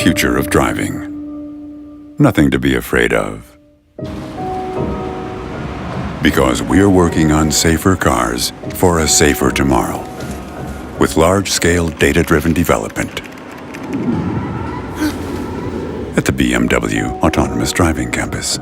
future of driving. Nothing to be afraid of. Because we're working on safer cars for a safer tomorrow. With large-scale data-driven development. At the BMW Autonomous Driving Campus.